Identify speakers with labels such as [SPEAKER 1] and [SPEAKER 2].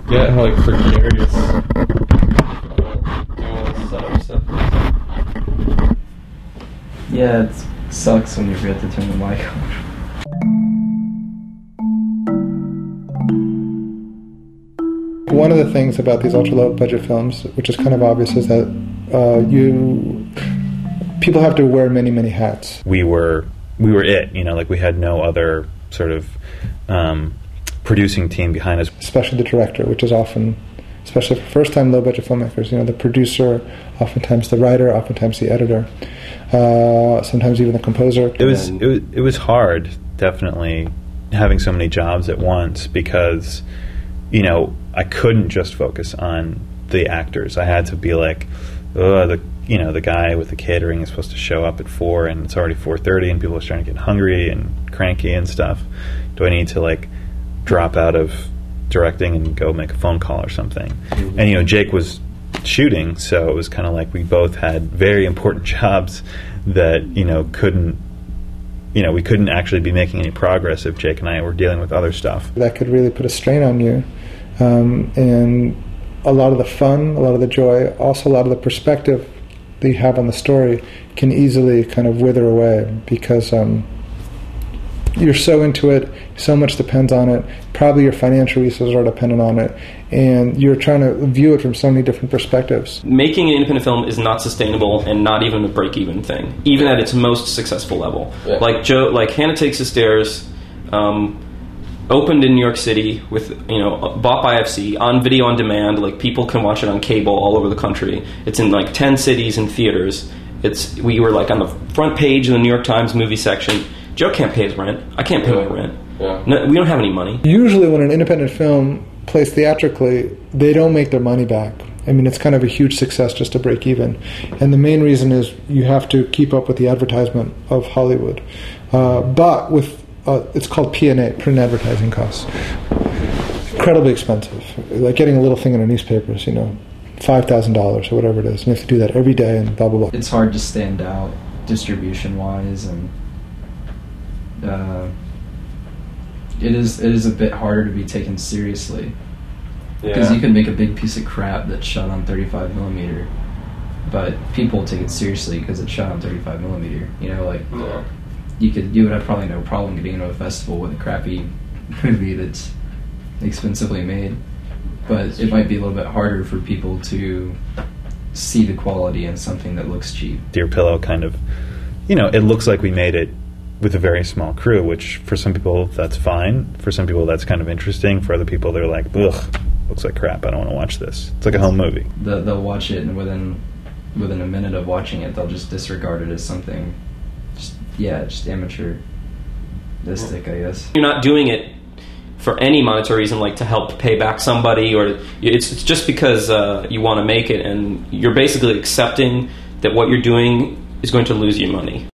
[SPEAKER 1] get how like precarious all this setup stuff is.
[SPEAKER 2] Yeah, it sucks when you forget to turn the mic on.
[SPEAKER 3] One of the things about these ultra-low budget films, which is kind of obvious, is that people have to wear many, many hats.
[SPEAKER 4] We were it, like we had no other sort of producing team behind us.
[SPEAKER 3] Especially the director, which is often, especially for first-time low-budget filmmakers, the producer, oftentimes the writer, oftentimes the editor, sometimes even the composer.
[SPEAKER 4] It was hard, definitely, having so many jobs at once because, I couldn't just focus on the actors. I had to be like, the guy with the catering is supposed to show up at 4 and it's already 4:30 and people are starting to get hungry and cranky and stuff. Do I need to drop out of directing and go make a phone call or something? And Jake was shooting, so it was kind of like we both had very important jobs that we couldn't actually be making any progress if Jake and I were dealing with other stuff.
[SPEAKER 3] That could really put a strain on you, and a lot of the fun, a lot of the joy, also a lot of the perspective that you have on the story can easily kind of wither away because you're so into it, so much depends on it, probably your financial resources are dependent on it, and you're trying to view it from so many different perspectives.
[SPEAKER 5] Making an independent film is not sustainable and not even a break-even thing, even at its most successful level. Yeah. Like Hannah Takes the Stairs, opened in New York City with, bought by FC, on video on demand, people can watch it on cable all over the country. It's in 10 cities and theaters. We were on the front page of the New York Times movie section. Joe can't pay his rent. I can't pay my rent. Yeah. No, we don't have any money.
[SPEAKER 3] Usually when an independent film plays theatrically, they don't make their money back. I mean, it's kind of a huge success just to break even. And the main reason is you have to keep up with the advertisement of Hollywood. But with, it's called P&A, print advertising costs. Incredibly expensive. Like getting a little thing in a newspaper is, $5,000 or whatever it is. And you have to do that every day and blah, blah, blah.
[SPEAKER 2] It's hard to stand out distribution-wise, and it is a bit harder to be taken seriously because you can make a big piece of crap that's shot on 35 millimeter, but people take it seriously because it's shot on 35 millimeter. You would have probably no problem getting into a festival with a crappy movie that's expensively made, but it might be a little bit harder for people to see the quality in something that looks cheap.
[SPEAKER 4] Dear Pillow kind of, it looks like we made it with a very small crew, which for some people that's fine. For some people that's kind of interesting. For other people they're like, ugh, looks like crap, I don't want to watch this. It's like a home movie.
[SPEAKER 2] They'll watch it and within a minute of watching it they'll just disregard it as something just amateuristic, I guess.
[SPEAKER 5] You're not doing it for any monetary reason, to help pay back somebody, or it's just because you want to make it, and you're basically accepting that what you're doing is going to lose you money.